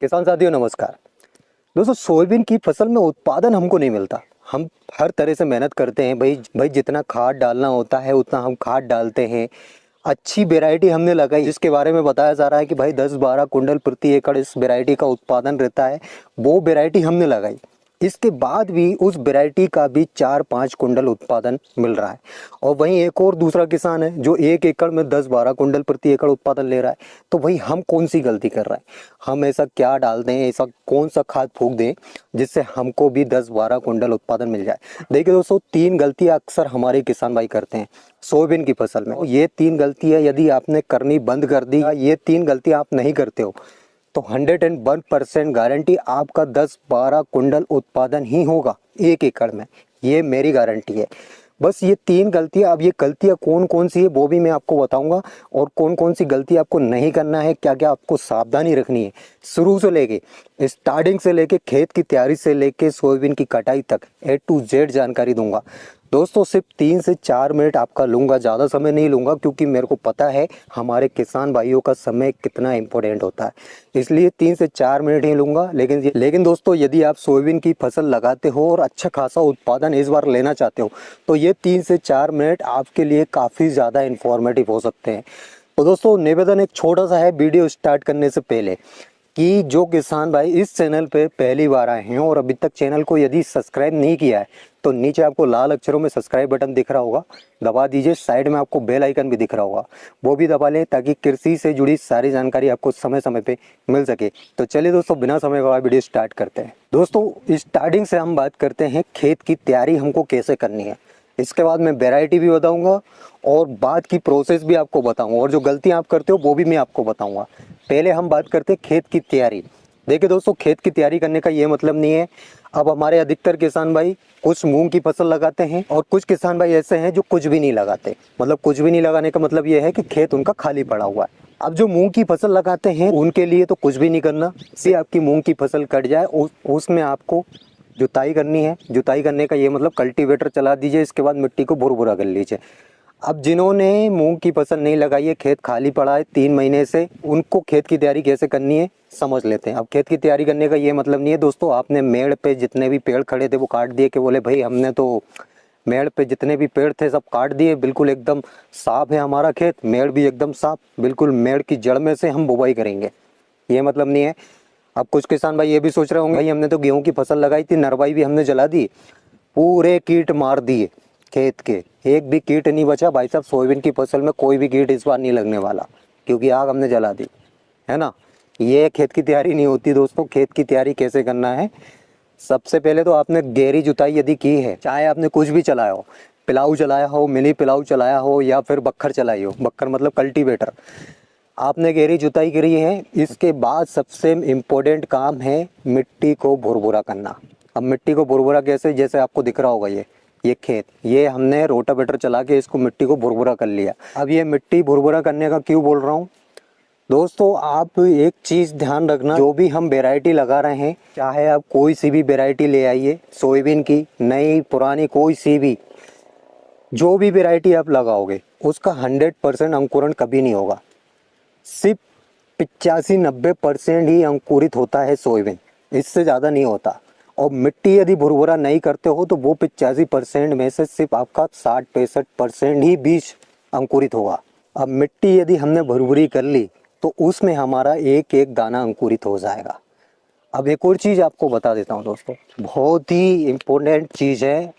किसान साथियों नमस्कार। दोस्तों सोयाबीन की फसल में उत्पादन हमको नहीं मिलता। हम हर तरह से मेहनत करते हैं भाई जितना खाद डालना होता है उतना हम खाद डालते हैं। अच्छी वैरायटी हमने लगाई जिसके बारे में बताया जा रहा है कि भाई 10-12 कुंटल प्रति एकड़ इस वैरायटी का उत्पादन रहता है, वो वैरायटी हमने लगाई। इसके बाद भी उस वैरायटी का भी 4-5 कुंटल उत्पादन मिल रहा है। और वहीं एक और दूसरा किसान है जो 1 एकड़ में 10-12 कुंटल प्रति एकड़ उत्पादन ले रहा है। तो भाई हम कौन सी गलती कर रहे हैं? हम ऐसा क्या डाल दें, ऐसा कौन सा खाद फूंक दें जिससे हमको भी 10-12 कुंटल उत्पादन मिल जाए? देखिए दोस्तों, 3 गलतियां अक्सर हमारे किसान भाई करते हैं सोयाबीन की फसल में। ये 3 गलतियां यदि आपने करनी बंद कर दी, ये 3 गलतियां आप नहीं करते हो, तो 101% गारंटी आपका 10-12 कुंटल उत्पादन ही होगा 1 एकड़ में। ये मेरी गारंटी है। बस ये 3 गलतियां, अब ये गलतियां कौन कौन सी है वो भी मैं आपको बताऊंगा, और कौन कौन सी गलती आपको नहीं करना है, क्या क्या आपको सावधानी रखनी है। शुरू से लेके स्टार्टिंग से लेके खेत की तैयारी से लेके सोयाबीन की कटाई तक A to Z जानकारी दूंगा। दोस्तों सिर्फ 3 से 4 मिनट आपका लूँगा, ज़्यादा समय नहीं लूँगा, क्योंकि मेरे को पता है हमारे किसान भाइयों का समय कितना इम्पोर्टेंट होता है, इसलिए 3 से 4 मिनट ही लूँगा। लेकिन दोस्तों यदि आप सोयाबीन की फसल लगाते हो और अच्छा खासा उत्पादन इस बार लेना चाहते हो, तो ये 3 से 4 मिनट आपके लिए काफ़ी ज़्यादा इन्फॉर्मेटिव हो सकते हैं। तो दोस्तों निवेदन एक छोटा सा है वीडियो स्टार्ट करने से पहले, कि जो किसान भाई इस चैनल पे पहली बार आए हैं और अभी तक चैनल को यदि सब्सक्राइब नहीं किया है, तो नीचे आपको लाल अक्षरों में सब्सक्राइब बटन दिख रहा होगा, दबा दीजिए। साइड में आपको बेल आइकन भी दिख रहा होगा, वो भी दबा लें, ताकि कृषि से जुड़ी सारी जानकारी आपको समय समय पे मिल सके। तो चलिए दोस्तों, बिना समय गवाए वीडियो स्टार्ट करते हैं। दोस्तों स्टार्टिंग से हम बात करते हैं खेत की तैयारी हमको कैसे करनी है। इसके बाद मैं वैरायटी भी बताऊंगा और बाद की प्रोसेस भी आपको बताऊंगा, और जो गलतियां आप करते हो वो भी मैं आपको बताऊंगा। पहले हम बात करते हैं खेत की तैयारी। देखिए दोस्तों, खेत की तैयारी करने का ये मतलब नहीं है, अब हमारे अधिकतर किसान भाई कुछ मूंग की फसल लगाते हैं और कुछ किसान भाई ऐसे हैं जो कुछ भी नहीं लगाते। मतलब कुछ भी नहीं लगाने का मतलब ये है कि खेत उनका खाली पड़ा हुआ है। अब जो मूंग की फसल लगाते हैं उनके लिए तो कुछ भी नहीं करना। से आपकी मूंग की फसल कट जाए उसमें आपको जुताई करनी है। जुताई करने का ये मतलब कल्टीवेटर चला दीजिए, इसके बाद मिट्टी को भुरभुरा कर लीजिए। अब जिन्होंने मूंग की फसल नहीं लगाई है, खेत खाली पड़ा है 3 महीने से, उनको खेत की तैयारी कैसे करनी है समझ लेते हैं। अब खेत की तैयारी करने का ये मतलब नहीं है दोस्तों आपने मेड़ पे जितने भी पेड़ खड़े थे वो काट दिए, कि बोले भाई हमने तो मेड़ पे जितने भी पेड़ थे सब काट दिए, बिल्कुल एकदम साफ है हमारा खेत, मेड़ भी एकदम साफ, बिल्कुल मेड़ की जड़ में से हम बुवाई करेंगे, ये मतलब नहीं है। अब कुछ किसान भाई ये भी सोच रहे होंगे भाई हमने तो गेहूं की फसल लगाई थी, नरवाई भी हमने जला दी, पूरे कीट मार दिए खेत के, एक भी कीट नहीं बचा। भाई साहब सोयाबीन की फसल में कोई भी कीट इस बार नहीं लगने वाला, क्योंकि आग हमने जला दी, है ना। ये खेत की तैयारी नहीं होती दोस्तों। खेत की तैयारी कैसे करना है, सबसे पहले तो आपने गहरी जुताई यदि की है, चाहे आपने कुछ भी चलाया हो, पिलाऊ चलाया हो, मिनी पिलाऊ चलाया हो, या फिर बक्खर चलाई हो, बक्खर मतलब कल्टीवेटर, आपने गहरी जुताई करी है, इसके बाद सबसे इम्पोर्टेंट काम है मिट्टी को भुरभुरा करना। अब मिट्टी को भुरभुरा कैसे, जैसे आपको दिख रहा होगा ये खेत, ये हमने रोटावेटर चला के इसको मिट्टी को भुरभुरा कर लिया। अब ये मिट्टी भुरभुरा करने का क्यों बोल रहा हूँ दोस्तों, आप एक चीज़ ध्यान रखना, जो भी हम वैरायटी लगा रहे हैं, चाहे आप कोई सी भी वैरायटी ले आइए, सोयाबीन की नई पुरानी कोई सी भी, जो भी वैरायटी आप लगाओगे उसका 100% अंकुरण कभी नहीं होगा। सिर्फ 85-90% ही अंकुरित होता है सोयाबीन, इससे ज़्यादा नहीं होता। और मिट्टी यदि भुरभुरा नहीं करते हो तो वो 85% में से सिर्फ आपका 60-65% ही बीज अंकुरित होगा। अब मिट्टी यदि हमने भुरभुरी कर ली तो उसमें हमारा एक एक दाना अंकुरित हो जाएगा। अब एक और चीज़ आपको बता देता हूँ दोस्तों, बहुत ही इम्पोर्टेंट चीज़ है।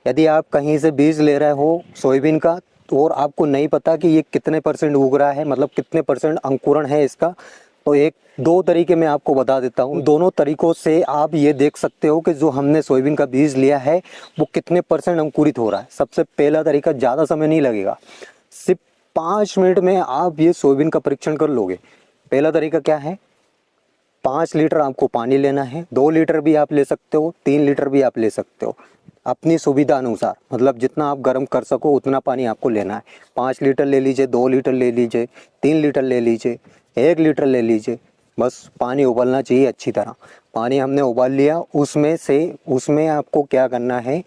यदि आप कहीं से बीज ले रहे हो सोयाबीन का और आपको नहीं पता कि ये कितने परसेंट उग रहा है, मतलब कितने परसेंट अंकुरण है इसका, तो एक दो तरीके मैं आपको बता देता हूँ। दोनों तरीकों से आप ये देख सकते हो कि जो हमने सोयाबीन का बीज लिया है वो कितने परसेंट अंकुरित हो रहा है। सबसे पहला तरीका, ज़्यादा समय नहीं लगेगा, सिर्फ 5 मिनट में आप ये सोयाबीन का परीक्षण कर लोगे। पहला तरीका क्या है, 5 लीटर आपको पानी लेना है, 2 लीटर भी आप ले सकते हो, 3 लीटर भी आप ले सकते हो, अपनी सुविधा अनुसार, मतलब जितना आप गर्म कर सको उतना पानी आपको लेना है। 5 लीटर ले लीजिए, 2 लीटर ले लीजिए, 3 लीटर ले लीजिए, 1 लीटर ले लीजिए, बस पानी उबलना चाहिए अच्छी तरह। पानी हमने उबाल लिया, उसमें आपको क्या करना है,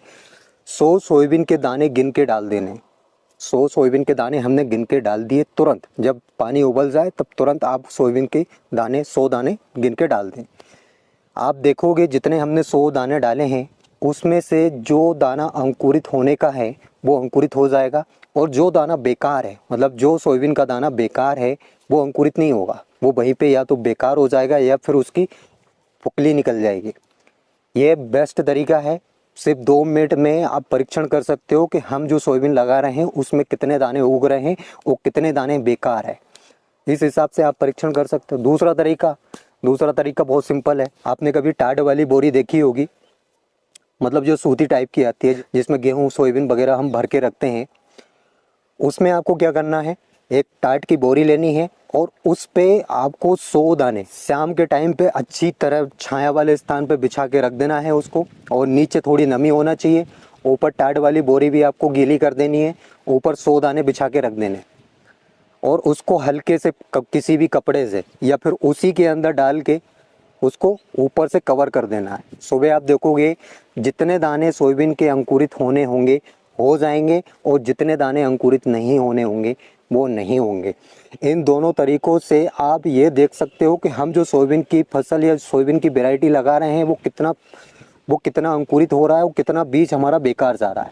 100 सोयाबीन के दाने गिन के डाल देने, 100 सोयाबीन के दाने हमने गिन के डाल दिए तुरंत। जब पानी उबल जाए तब तुरंत आप सोयाबीन के दाने 100 दाने गिन के डाल दें। आप देखोगे जितने हमने 100 दाने डाले हैं उसमें से जो दाना अंकुरित होने का है वो अंकुरित हो जाएगा, और जो दाना बेकार है, मतलब जो सोयाबीन का दाना बेकार है वो अंकुरित नहीं होगा, वो वहीं पे या तो बेकार हो जाएगा या फिर उसकी फुकली निकल जाएगी। ये बेस्ट तरीका है। सिर्फ 2 मिनट में आप परीक्षण कर सकते हो कि हम जो सोयाबीन लगा रहे हैं उसमें कितने दाने उग रहे हैं और कितने दाने बेकार है। इस हिसाब से आप परीक्षण कर सकते हो। दूसरा तरीका बहुत सिंपल है। आपने कभी टाट वाली बोरी देखी होगी, मतलब जो सूती टाइप की आती है जिसमें गेहूँ सोयाबीन वगैरह हम भर के रखते हैं। उसमें आपको क्या करना है, एक टाट की बोरी लेनी है और उस पे आपको 100 दाने शाम के टाइम पे अच्छी तरह छाया वाले स्थान पे बिछा के रख देना है उसको, और नीचे थोड़ी नमी होना चाहिए। ऊपर टाट वाली बोरी भी आपको गीली कर देनी है, ऊपर 100 दाने बिछा के रख देने, और उसको हल्के से किसी भी कपड़े से या फिर उसी के अंदर डाल के उसको ऊपर से कवर कर देना है। सुबह आप देखोगे जितने दाने सोयाबीन के अंकुरित होने होंगे हो जाएंगे, और जितने दाने अंकुरित नहीं होने होंगे वो नहीं होंगे। इन दोनों तरीकों से आप ये देख सकते हो कि हम जो सोयाबीन की फसल या सोयाबीन की वैरायटी लगा रहे हैं वो कितना अंकुरित हो रहा है, वो कितना बीज हमारा बेकार जा रहा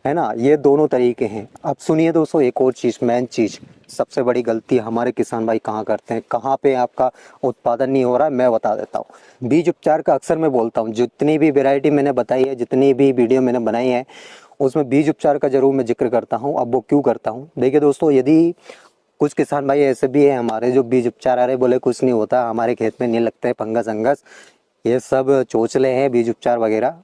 है ना। ये दोनों तरीके हैं। अब सुनिए दोस्तों, एक और चीज़, मेन चीज़, सबसे बड़ी गलती हमारे किसान भाई कहाँ करते हैं, कहाँ पे आपका उत्पादन नहीं हो रहा है, मैं बता देता हूँ। बीज उपचार का अक्सर मैं बोलता हूँ, जितनी भी वैरायटी मैंने बताई है, जितनी भी वीडियो मैंने बनाई है, उसमें बीज उपचार का जरूर मैं जिक्र करता हूँ। अब वो क्यों करता हूँ, देखिए दोस्तों, यदि कुछ किसान भाई ऐसे भी है हमारे जो बीज उपचार आ रहे बोले कुछ नहीं होता, हमारे खेत में नहीं लगता है फंगस अंगस, ये सब चोचले हैं बीज उपचार वगैरह।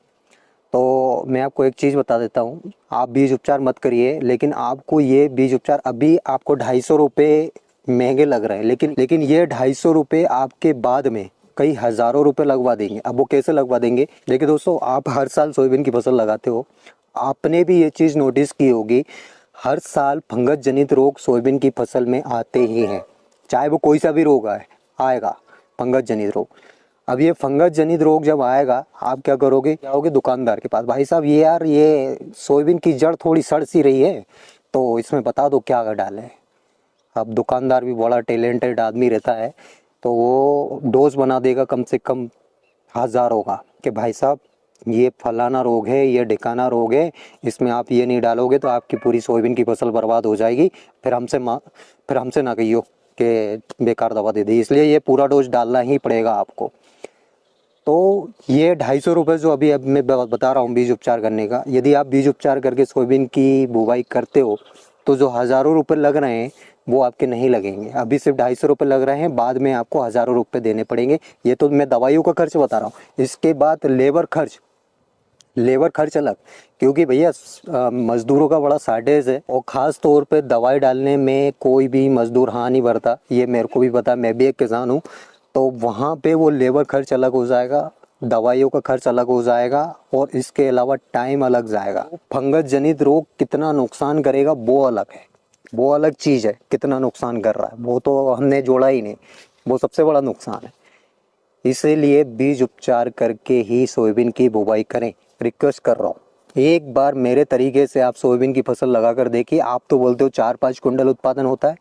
तो मैं आपको एक चीज़ बता देता हूँ, आप बीज उपचार मत करिए। लेकिन आपको ये बीज उपचार अभी आपको 250 रुपये महंगे लग रहे हैं, लेकिन ये 250 रुपये आपके बाद में कई हज़ारों रुपये लगवा देंगे। अब वो कैसे लगवा देंगे, देखिए दोस्तों, आप हर साल सोयाबीन की फसल लगाते हो, आपने भी ये चीज़ नोटिस की होगी, हर साल फंगस जनित रोग सोयाबीन की फसल में आते ही हैं, चाहे वो कोई सा भी रोग आएगा फंगस जनित रोग। अब ये फंगस जनित रोग जब आएगा, आप क्या करोगे, जाओगे दुकानदार के पास, भाई साहब ये यार ये सोयाबीन की जड़ थोड़ी सड़ सी रही है, तो इसमें बता दो क्या डालें। अब दुकानदार भी बड़ा टैलेंटेड आदमी रहता है, तो वो डोज बना देगा कम से कम हज़ारों का, कि भाई साहब ये फलाना रोग है, ये ढिकाना रोग है, इसमें आप ये नहीं डालोगे तो आपकी पूरी सोयाबीन की फसल बर्बाद हो जाएगी। फिर हमसे ना कहियो कि बेकार दवा दे दी, इसलिए ये पूरा डोज डालना ही पड़ेगा आपको। तो ये 250 रुपये जो अभी अब मैं बता रहा हूँ बीज उपचार करने का, यदि आप बीज उपचार करके सोयाबीन की बुवाई करते हो तो जो हज़ारों रुपये लग रहे हैं वो आपके नहीं लगेंगे। अभी सिर्फ 250 रुपये लग रहे हैं, बाद में आपको हज़ारों रुपये देने पड़ेंगे। ये तो मैं दवाइयों का खर्च बता रहा हूँ। इसके बाद लेबर खर्च अलग, क्योंकि भैया मज़दूरों का बड़ा शॉर्टेज है, और ख़ास तौर पे दवाई डालने में कोई भी मज़दूर हाँ नहीं भरता, ये मेरे को भी पता, मैं भी एक किसान हूँ। तो वहाँ पे वो लेबर खर्च अलग हो जाएगा, दवाइयों का खर्च अलग हो जाएगा, और इसके अलावा टाइम अलग जाएगा। फंगस जनित रोग कितना नुकसान करेगा वो अलग है, वो अलग चीज़ है। कितना नुकसान कर रहा है वो तो हमने जोड़ा ही नहीं, वो सबसे बड़ा नुकसान है। इसीलिए बीज उपचार करके ही सोयाबीन की बुवाई करें, रिक्वेस्ट कर रहा हूँ। एक बार मेरे तरीके से आप सोयाबीन की फसल लगा कर देखिए। आप तो बोलते हो 4-5 कुंटल उत्पादन होता है,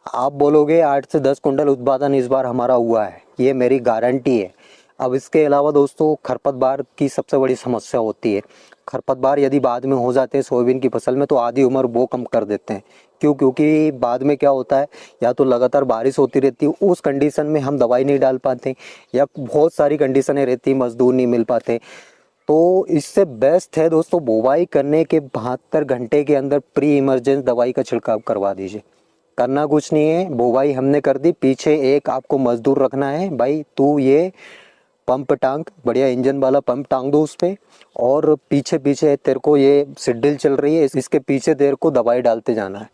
आप बोलोगे 8 से 10 कुंटल उत्पादन इस बार हमारा हुआ है, ये मेरी गारंटी है। अब इसके अलावा दोस्तों खरपतवार की सबसे बड़ी समस्या होती है। खरपतवार यदि बाद में हो जाते हैं सोयाबीन की फसल में तो आधी उम्र वो कम कर देते हैं। क्यों? क्योंकि बाद में क्या होता है, या तो लगातार बारिश होती रहती है, उस कंडीशन में हम दवाई नहीं डाल पाते, या बहुत सारी कंडीशनें रहती, मजदूर नहीं मिल पाते। तो इससे बेस्ट है दोस्तों, बुवाई करने के 72 घंटे के अंदर प्री इमरजेंस दवाई का छिड़काव करवा दीजिए। करना कुछ नहीं है, बुवाई हमने कर दी, पीछे एक आपको मजदूर रखना है, भाई तू ये पंप टांग, बढ़िया इंजन वाला पंप टांग दो उस पे, और पीछे पीछे तेरे को ये सिड्डिल चल रही है, इसके पीछे तेरे को दवाई डालते जाना है।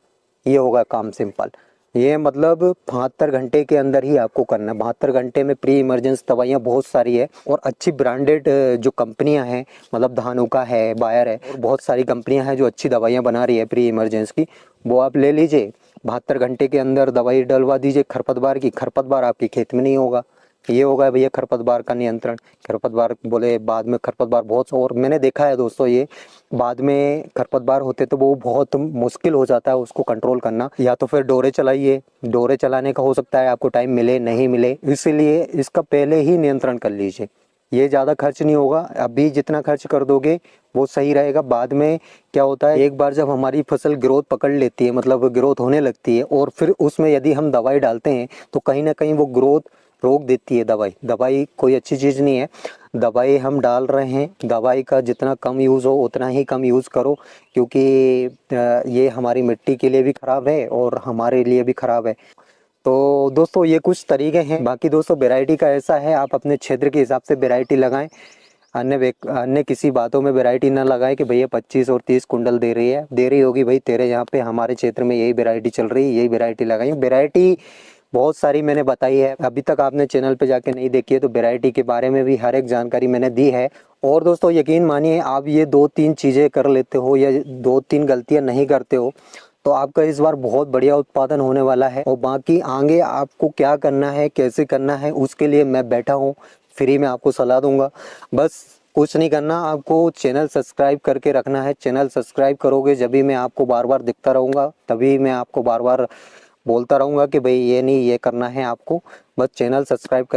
ये होगा काम सिंपल। ये मतलब 72 घंटे के अंदर ही आपको करना है। 72 घंटे में प्री इमरजेंसी दवाइयाँ बहुत सारी है, और अच्छी ब्रांडेड जो कंपनियां हैं, मतलब धानुका है, बायर है, और बहुत सारी कंपनियां हैं जो अच्छी दवाइयाँ बना रही है प्री इमरजेंसी की, वो आप ले लीजिए। 72 घंटे के अंदर दवाई डलवा दीजिए खरपतवार की, खरपतवार आपके खेत में नहीं होगा, ये होगा भैया खरपतवार का नियंत्रण। खरपतवार बोले बाद में खरपतवार बहुत, और मैंने देखा है दोस्तों ये बाद में खरपतवार होते तो वो बहुत मुश्किल हो जाता है उसको कंट्रोल करना। या तो फिर डोरे चलाइए, डोरे चलाने का हो सकता है आपको टाइम मिले नहीं मिले, इसलिए इसका पहले ही नियंत्रण कर लीजिए। ये ज़्यादा खर्च नहीं होगा, अभी जितना खर्च कर दोगे वो सही रहेगा। बाद में क्या होता है, एक बार जब हमारी फसल ग्रोथ पकड़ लेती है, मतलब ग्रोथ होने लगती है, और फिर उसमें यदि हम दवाई डालते हैं तो कहीं ना कहीं वो ग्रोथ रोक देती है। दवाई कोई अच्छी चीज़ नहीं है। दवाई हम डाल रहे हैं, दवाई का जितना कम यूज़ हो उतना ही कम यूज़ करो, क्योंकि ये हमारी मिट्टी के लिए भी ख़राब है और हमारे लिए भी ख़राब है। तो दोस्तों ये कुछ तरीके हैं। बाकी दोस्तों वैरायटी का ऐसा है, आप अपने क्षेत्र के हिसाब से वैरायटी लगाएं। अन्य किसी बातों में वैरायटी ना लगाएं कि भैया 25 और 30 कुंटल दे रही है, दे रही होगी भाई तेरे यहाँ पे, हमारे क्षेत्र में यही वैरायटी चल रही है, यही वैरायटी लगाई। वैरायटी बहुत सारी मैंने बताई है, अभी तक आपने चैनल पे जाके नहीं देखी है तो वैरायटी के बारे में भी हर एक जानकारी मैंने दी है। और दोस्तों यकीन मानिए, आप ये 2-3 चीज़ें कर लेते हो या 2-3 गलतियाँ नहीं करते हो तो आपका इस बार बहुत बढ़िया उत्पादन होने वाला है। और बाकी आगे आपको क्या करना है, कैसे करना है, उसके लिए मैं बैठा हूँ, फ्री में आपको सलाह दूंगा। बस कुछ नहीं करना, आपको चैनल सब्सक्राइब करके रखना है। चैनल सब्सक्राइब करोगे जब भी मैं आपको बार बार दिखता रहूँगा, तभी मैं आपको बार बार बोलता रहूँगा कि भाई ये नहीं ये करना है आपको। बस चैनल सब्सक्राइब कर